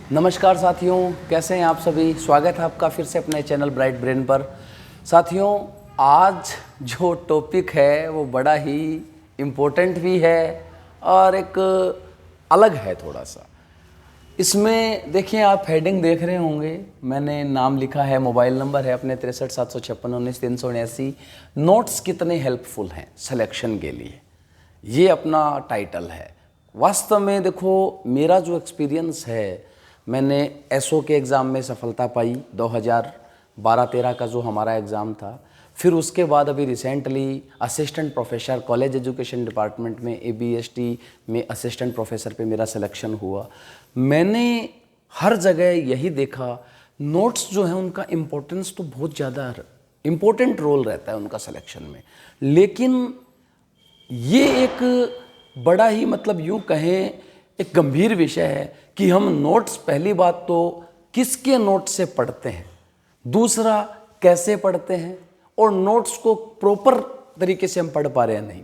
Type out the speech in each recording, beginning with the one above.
नमस्कार साथियों, कैसे हैं आप सभी। स्वागत है आपका फिर से अपने चैनल ब्राइट ब्रेन पर। साथियों, आज जो टॉपिक है वो बड़ा ही इम्पोर्टेंट भी है और एक अलग है थोड़ा सा। इसमें देखिए, आप हेडिंग देख रहे होंगे, मैंने नाम लिखा है, मोबाइल नंबर है अपने 63 756 19 379। नोट्स कितने हेल्पफुल हैं सिलेक्शन के लिए, ये अपना टाइटल है। वास्तव में देखो, मेरा जो एक्सपीरियंस है, मैंने एसओ के एग्ज़ाम में सफलता पाई 2012-13 का जो हमारा एग्ज़ाम था। फिर उसके बाद अभी recently assistant professor college education department में एबीएसटी में असिस्टेंट प्रोफेसर पे मेरा सिलेक्शन हुआ। मैंने हर जगह यही देखा, नोट्स जो हैं उनका इम्पोर्टेंस तो बहुत ज़्यादा इम्पोर्टेंट रोल रहता है उनका सिलेक्शन में, लेकिन ये एक बड़ा ही यूँ कहें एक गंभीर विषय है कि हम नोट्स, पहली बात तो किसके नोट्स से पढ़ते हैं, दूसरा कैसे पढ़ते हैं, और नोट्स को प्रॉपर तरीके से हम पढ़ पा रहे हैं नहीं।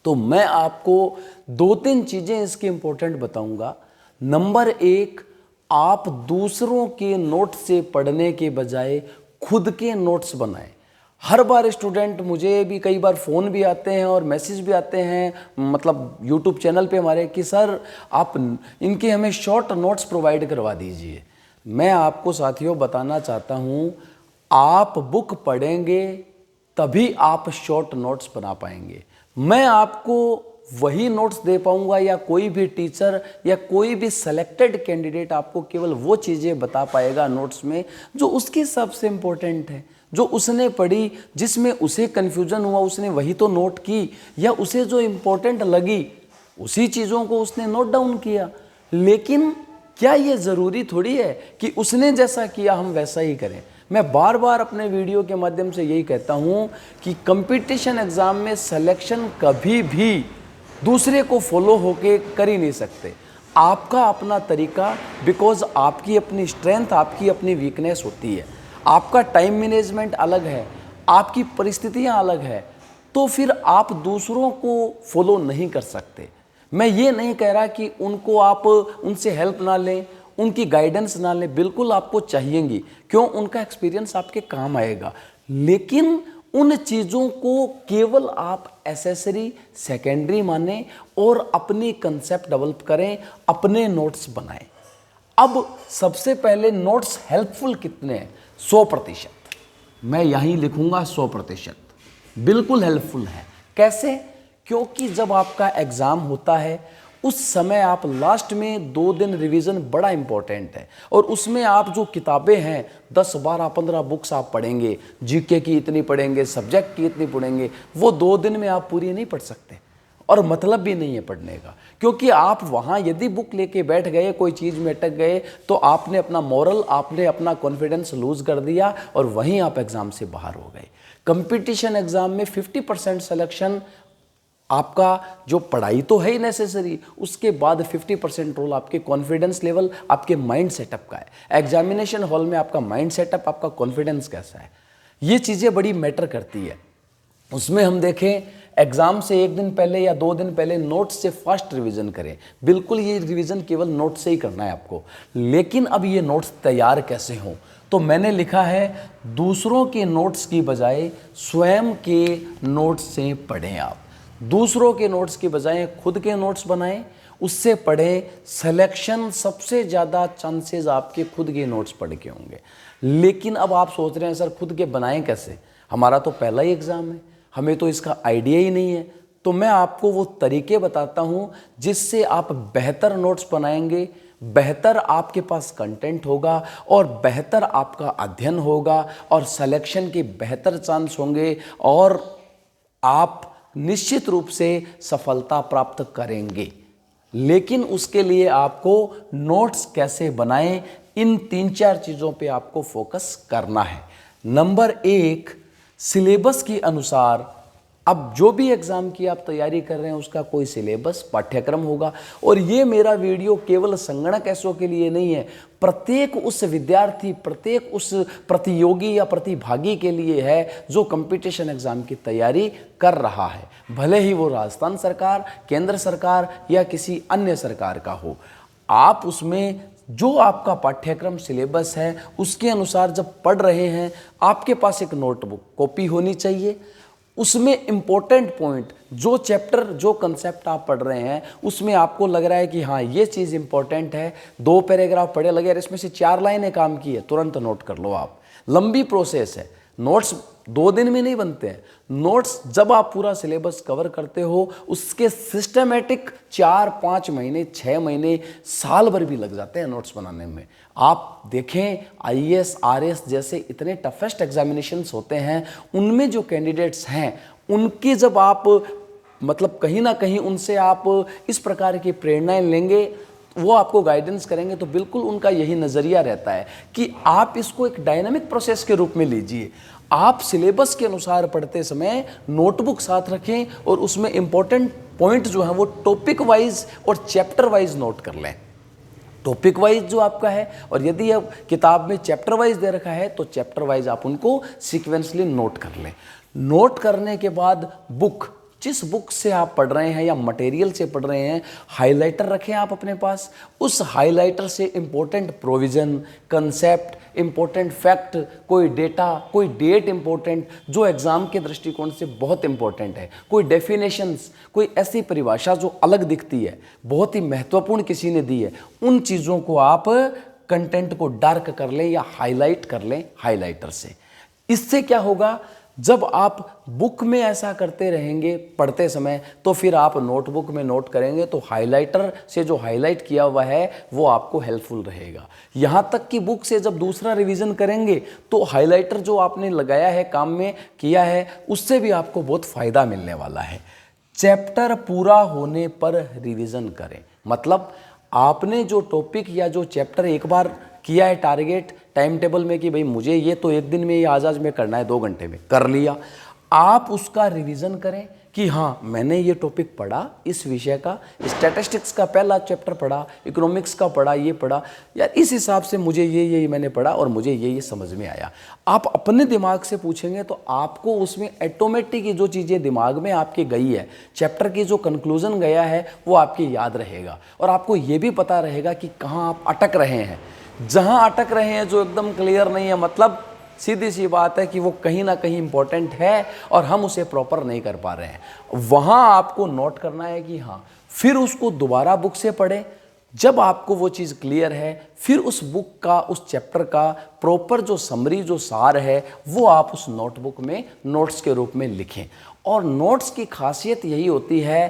तो मैं आपको 2-3 चीज़ें इसकी इम्पोर्टेंट बताऊंगा। नंबर 1, आप दूसरों के नोट्स से पढ़ने के बजाय खुद के नोट्स बनाएं। हर बार स्टूडेंट, मुझे भी कई बार फ़ोन भी आते हैं और मैसेज भी आते हैं, यूट्यूब चैनल पे हमारे, कि सर आप इनके हमें शॉर्ट नोट्स प्रोवाइड करवा दीजिए। मैं आपको साथियों बताना चाहता हूँ, आप बुक पढ़ेंगे तभी आप शॉर्ट नोट्स बना पाएंगे। मैं आपको वही नोट्स दे पाऊंगा, या कोई भी टीचर या कोई भी सेलेक्टेड कैंडिडेट आपको केवल वो चीज़ें बता पाएगा नोट्स में जो उसके हिसाब से इम्पोर्टेंट है, जो उसने पढ़ी, जिसमें उसे कन्फ्यूजन हुआ उसने वही तो नोट की, या उसे जो इम्पोर्टेंट लगी उसी चीज़ों को उसने नोट डाउन किया। लेकिन क्या ये ज़रूरी थोड़ी है कि उसने जैसा किया हम वैसा ही करें। मैं बार बार अपने वीडियो के माध्यम से यही कहता हूँ कि कंपटीशन एग्ज़ाम में सिलेक्शन कभी भी दूसरे को फॉलो होके कर ही नहीं सकते। आपका अपना तरीका, बिकॉज आपकी अपनी स्ट्रेंथ, आपकी अपनी वीकनेस होती है, आपका टाइम मैनेजमेंट अलग है, आपकी परिस्थितियां अलग है, तो फिर आप दूसरों को फॉलो नहीं कर सकते। मैं ये नहीं कह रहा कि उनको आप उनसे हेल्प ना लें, उनकी गाइडेंस ना लें, बिल्कुल आपको चाहिएगी, क्यों, उनका एक्सपीरियंस आपके काम आएगा। लेकिन उन चीज़ों को केवल आप एसेसरी, सेकेंडरी माने और अपनी कंसेप्ट डेवलप करें, अपने नोट्स बनाएं। अब सबसे पहले, नोट्स हेल्पफुल कितने हैं? 100%। मैं यहीं लिखूंगा 100%, बिल्कुल हेल्पफुल है। कैसे? क्योंकि जब आपका एग्ज़ाम होता है उस समय आप लास्ट में 2 दिन रिवीजन बड़ा इंपॉर्टेंट है, और उसमें आप जो किताबें हैं 10, 12, 15 बुक्स आप पढ़ेंगे, जीके की इतनी पढ़ेंगे, सब्जेक्ट की इतनी पढ़ेंगे, वो 2 दिन में आप पूरी नहीं पढ़ सकते, और मतलब भी नहीं है पढ़ने का। क्योंकि आप वहाँ यदि बुक लेके बैठ गए, कोई चीज़ में अटक गए, तो आपने अपना मोरल, आपने अपना कॉन्फिडेंस लूज कर दिया और वहीं आप एग्ज़ाम से बाहर हो गए। कंपटीशन एग्ज़ाम में 50% सिलेक्शन आपका, जो पढ़ाई तो है ही नेसेसरी, उसके बाद 50% रोल आपके कॉन्फिडेंस लेवल, आपके माइंड सेटअप का है। एग्जामिनेशन हॉल में आपका माइंड सेटअप, आपका कॉन्फिडेंस कैसा है, ये चीज़ें बड़ी मैटर करती है। उसमें हम देखें, एग्ज़ाम से 1 दिन पहले या 2 दिन पहले नोट्स से फास्ट रिवीजन करें। बिल्कुल, ये रिवीजन केवल नोट से ही करना है आपको। लेकिन अब ये नोट्स तैयार कैसे हों? तो मैंने लिखा है, दूसरों के नोट्स की बजाय स्वयं के नोट्स से पढ़ें। आप दूसरों के नोट्स की बजाय खुद के नोट्स बनाएं, उससे पढ़ें। सिलेक्शन सबसे ज़्यादा चांसेस आपके खुद के नोट्स पढ़ के होंगे। लेकिन अब आप सोच रहे हैं, सर खुद के बनाएं कैसे? हमारा तो पहला ही एग्ज़ाम है, हमें तो इसका आइडिया ही नहीं है। तो मैं आपको वो तरीके बताता हूँ जिससे आप बेहतर नोट्स बनाएंगे, बेहतर आपके पास कंटेंट होगा, और बेहतर आपका अध्ययन होगा, और सिलेक्शन के बेहतर चांस होंगे, और आप निश्चित रूप से सफलता प्राप्त करेंगे। लेकिन उसके लिए आपको नोट्स कैसे बनाएं, इन 3-4 चीज़ों पे आपको फोकस करना है। नंबर 1, सिलेबस के अनुसार, अब जो भी एग्ज़ाम की आप तैयारी कर रहे हैं उसका कोई सिलेबस, पाठ्यक्रम होगा। और ये मेरा वीडियो केवल संगणक एसओ के लिए नहीं है, प्रत्येक उस विद्यार्थी, प्रत्येक उस प्रतियोगी या प्रतिभागी के लिए है जो कंपटीशन एग्ज़ाम की तैयारी कर रहा है, भले ही वो राजस्थान सरकार, केंद्र सरकार या किसी अन्य सरकार का हो। आप उसमें जो आपका पाठ्यक्रम सिलेबस है उसके अनुसार जब पढ़ रहे हैं, आपके पास एक नोटबुक कॉपी होनी चाहिए। उसमें इम्पोर्टेंट पॉइंट, जो चैप्टर जो कंसेप्ट आप पढ़ रहे हैं उसमें आपको लग रहा है कि हाँ ये चीज़ इंपॉर्टेंट है, 2 पैराग्राफ पढ़े लगे और इसमें से 4 लाइनें काम की है, तुरंत नोट कर लो आप। लंबी प्रोसेस है, नोट्स 2 दिन में नहीं बनते हैं। नोट्स जब आप पूरा सिलेबस कवर करते हो उसके सिस्टमेटिक 4-5 महीने 6 महीने साल भर भी लग जाते हैं नोट्स बनाने में। आप देखें आईएएस आरएएस जैसे इतने टफेस्ट एग्जामिनेशंस होते हैं, उनमें जो कैंडिडेट्स हैं उनके जब आप मतलब कहीं ना कहीं उनसे आप इस प्रकार की प्रेरणाएं लेंगे, वो आपको गाइडेंस करेंगे, तो बिल्कुल उनका यही नज़रिया रहता है कि आप इसको एक डायनामिक प्रोसेस के रूप में लीजिए। आप सिलेबस के अनुसार पढ़ते समय नोटबुक साथ रखें और उसमें इंपॉर्टेंट पॉइंट जो है वो टॉपिक वाइज और चैप्टर वाइज नोट कर लें। टॉपिक वाइज जो आपका है, और यदि अब किताब में चैप्टर वाइज दे रखा है तो चैप्टर वाइज आप उनको सीक्वेंसली नोट कर लें। नोट करने के बाद बुक, जिस बुक से आप पढ़ रहे हैं या मटेरियल से पढ़ रहे हैं, हाइलाइटर रखें आप अपने पास। उस हाइलाइटर से important provision, concept, important fact, कोई डेटा, कोई डेट इंपॉर्टेंट जो एग्ज़ाम के दृष्टिकोण से बहुत इंपॉर्टेंट है, कोई डेफिनेशंस, कोई ऐसी परिभाषा जो अलग दिखती है, बहुत ही महत्वपूर्ण किसी ने दी है, उन चीज़ों को आप कंटेंट को डार्क कर लें या हाईलाइट कर लें हाइलाइटर से। इससे क्या होगा, जब आप बुक में ऐसा करते रहेंगे पढ़ते समय, तो फिर आप नोटबुक में नोट करेंगे तो हाइलाइटर से जो हाईलाइट किया हुआ है वो आपको हेल्पफुल रहेगा। यहाँ तक कि बुक से जब दूसरा रिवीजन करेंगे तो हाइलाइटर जो आपने लगाया है, काम में किया है, उससे भी आपको बहुत फ़ायदा मिलने वाला है। चैप्टर पूरा होने पर रिवीजन करें, मतलब आपने जो टॉपिक या जो चैप्टर एक बार किया है टारगेट टाइम टेबल में कि भाई मुझे ये तो एक दिन में ये आज में करना है, 2 घंटे में कर लिया, आप उसका रिवीजन करें कि हाँ मैंने ये टॉपिक पढ़ा, इस विषय का स्टैटिस्टिक्स का पहला चैप्टर पढ़ा, इकोनॉमिक्स का पढ़ा, ये पढ़ा यार, इस हिसाब से मुझे ये मैंने पढ़ा और मुझे ये समझ में आया। आप अपने दिमाग से पूछेंगे तो आपको उसमें ऑटोमेटिक जो चीज़ें दिमाग में आपके गई है, चैप्टर की जो कंक्लूजन गया है वो आपकी याद रहेगा, और आपको ये भी पता रहेगा कि कहाँ आप अटक रहे हैं। जहाँ अटक रहे हैं जो एकदम क्लियर नहीं है, मतलब सीधी सी बात है कि वो कहीं ना कहीं इंपॉर्टेंट है और हम उसे प्रॉपर नहीं कर पा रहे हैं, वहाँ आपको नोट करना है कि हाँ, फिर उसको दोबारा बुक से पढ़ें। जब आपको वो चीज़ क्लियर है, फिर उस बुक का, उस चैप्टर का प्रॉपर जो समरी, जो सार है, वो आप उस नोटबुक में नोट्स के रूप में लिखें। और नोट्स की खासियत यही होती है,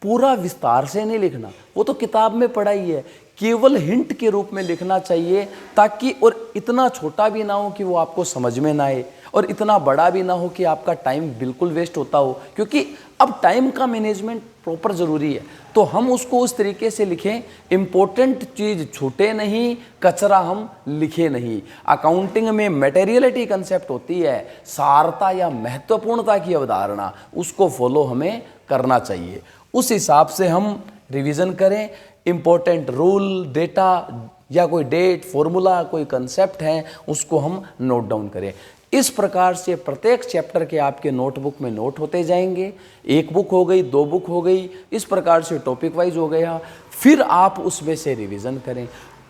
पूरा विस्तार से नहीं लिखना, वो तो किताब में पढ़ा ही है, केवल हिंट के रूप में लिखना चाहिए, ताकि और इतना छोटा भी ना हो कि वो आपको समझ में ना आए और इतना बड़ा भी ना हो कि आपका टाइम बिल्कुल वेस्ट होता हो, क्योंकि अब टाइम का मैनेजमेंट प्रॉपर ज़रूरी है। तो हम उसको उस तरीके से लिखें, इम्पोर्टेंट चीज़ छूटे नहीं, कचरा हम लिखे नहीं। अकाउंटिंग में मटेरियलिटी कंसेप्ट होती है, सारता या महत्वपूर्णता की अवधारणा, उसको फॉलो हमें करना चाहिए। उस हिसाब से हम रिवीजन करें, इम्पोर्टेंट रूल, डेटा या कोई डेट, फॉर्मूला, कोई कंसेप्ट है, उसको हम नोट डाउन करें। इस प्रकार से प्रत्येक चैप्टर के आपके नोटबुक में नोट होते जाएंगे। 1 बुक हो गई, 2 बुक हो गई, इस प्रकार से टॉपिक वाइज हो गया। फिर आप उसमें से रिवीजन करें।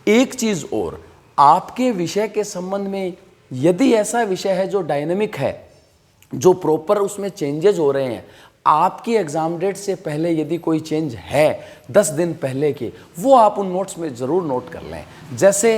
एक चीज़ और, आपके विषय के संबंध में यदि ऐसा विषय है जो डायनेमिक है, जो प्रॉपर उसमें चेंजेस हो रहे हैं, आपकी एग्ज़ाम डेट से पहले यदि कोई चेंज है 10 दिन पहले के, वो आप उन नोट्स में ज़रूर नोट कर लें। जैसे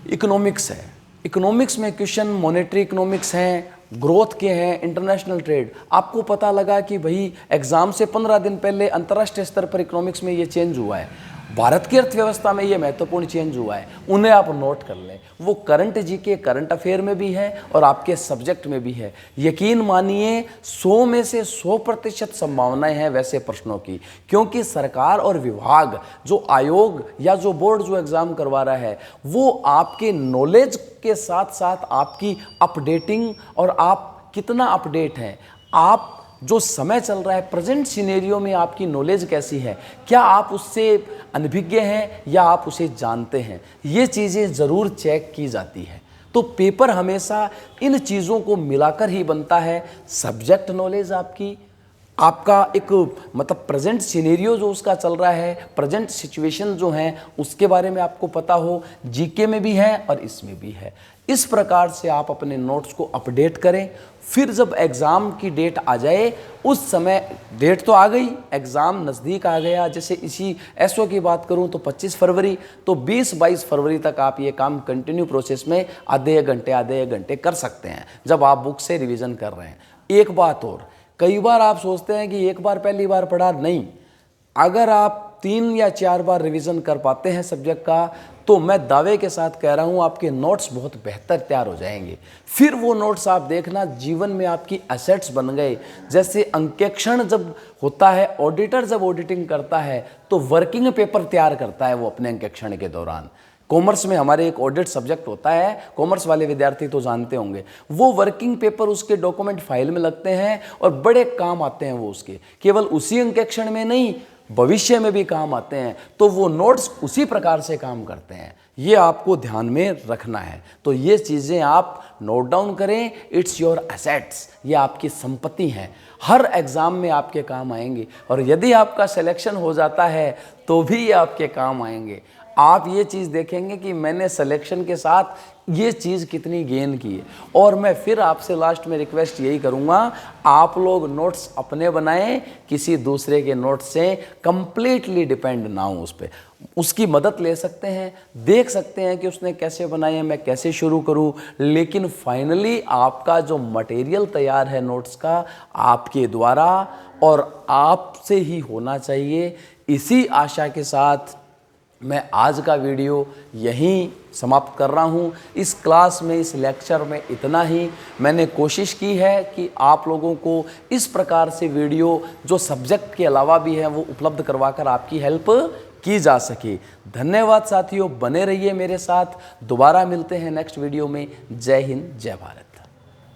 इकोनॉमिक्स है, इकोनॉमिक्स में क्वेश्चन मॉनेटरी इकोनॉमिक्स हैं, ग्रोथ के हैं, इंटरनेशनल ट्रेड। आपको पता लगा कि भाई एग्ज़ाम से 15 दिन पहले अंतर्राष्ट्रीय स्तर पर इकोनॉमिक्स में ये चेंज हुआ है, भारत की अर्थव्यवस्था में ये महत्वपूर्ण चेंज हुआ है, उन्हें आप नोट कर लें। वो करंट जीके, करंट अफेयर में भी है और आपके सब्जेक्ट में भी है। यकीन मानिए 100 में से 100% संभावनाएं हैं वैसे प्रश्नों की, क्योंकि सरकार और विभाग, जो आयोग या जो बोर्ड जो एग्ज़ाम करवा रहा है, वो आपके नॉलेज के साथ साथ आपकी अपडेटिंग और आप कितना अपडेट हैं, आप जो समय चल रहा है प्रेजेंट सिनेरियो में आपकी नॉलेज कैसी है, क्या आप उससे अनभिज्ञ हैं या आप उसे जानते हैं, ये चीज़ें ज़रूर चेक की जाती है। तो पेपर हमेशा इन चीज़ों को मिलाकर ही बनता है। सब्जेक्ट नॉलेज आपकी, आपका एक मतलब प्रेजेंट सिनेरियो जो उसका चल रहा है, प्रेजेंट सिचुएशन जो है उसके बारे में आपको पता हो, जीके में भी है और इसमें भी है। इस प्रकार से आप अपने नोट्स को अपडेट करें। फिर जब एग्ज़ाम की डेट आ जाए, उस समय डेट तो आ गई, एग्ज़ाम नज़दीक आ गया, जैसे इसी एसओ की बात करूं तो 25 फरवरी, तो 20-22 फरवरी तक आप ये काम कंटिन्यू प्रोसेस में आधे एक घंटे कर सकते हैं जब आप बुक से रिवीजन कर रहे हैं। एक बात और, कई बार आप सोचते हैं कि एक बार पहली बार पढ़ा, नहीं, अगर आप 3 या 4 बार रिवीजन कर पाते हैं सब्जेक्ट का, तो मैं दावे के साथ कह रहा हूं आपके नोट्स बहुत बेहतर तैयार हो जाएंगे। फिर वो नोट्स आप देखना जीवन में आपकी एसेट्स बन गए। जैसे अंकेक्षण जब होता है, ऑडिटर जब ऑडिटिंग करता है तो वर्किंग पेपर तैयार करता है वो अपने अंकेक्षण के दौरान। कॉमर्स में हमारे एक ऑडिट सब्जेक्ट होता है, कॉमर्स वाले विद्यार्थी तो जानते होंगे, वो वर्किंग पेपर उसके डॉक्यूमेंट फाइल में लगते हैं और बड़े काम आते हैं वो उसके, केवल उसी अंकेक्षण में नहीं, भविष्य में भी काम आते हैं। तो वो नोट्स उसी प्रकार से काम करते हैं, ये आपको ध्यान में रखना है। तो ये चीज़ें आप नोट डाउन करें, इट्स योर एसेट्स, ये आपकी संपत्ति हैं, हर एग्ज़ाम में आपके काम आएंगे। और यदि आपका सिलेक्शन हो जाता है तो भी ये आपके काम आएंगे। आप ये चीज़ देखेंगे कि मैंने सिलेक्शन के साथ ये चीज़ कितनी गेन की है। और मैं फिर आपसे लास्ट में रिक्वेस्ट यही करूँगा, आप लोग नोट्स अपने बनाएं, किसी दूसरे के नोट्स से कंप्लीटली डिपेंड ना हो उस पर। उसकी मदद ले सकते हैं, देख सकते हैं कि उसने कैसे बनाए हैं, मैं कैसे शुरू करूं, लेकिन फाइनली आपका जो मटेरियल तैयार है नोट्स का, आपके द्वारा और आपसे ही होना चाहिए। इसी आशा के साथ मैं आज का वीडियो यहीं समाप्त कर रहा हूँ। इस क्लास में, इस लेक्चर में इतना ही। मैंने कोशिश की है कि आप लोगों को इस प्रकार से वीडियो जो सब्जेक्ट के अलावा भी है वो उपलब्ध करवाकर आपकी हेल्प की जा सके। धन्यवाद साथियों, बने रहिए मेरे साथ। दोबारा मिलते हैं नेक्स्ट वीडियो में। जय हिंद, जय भारत।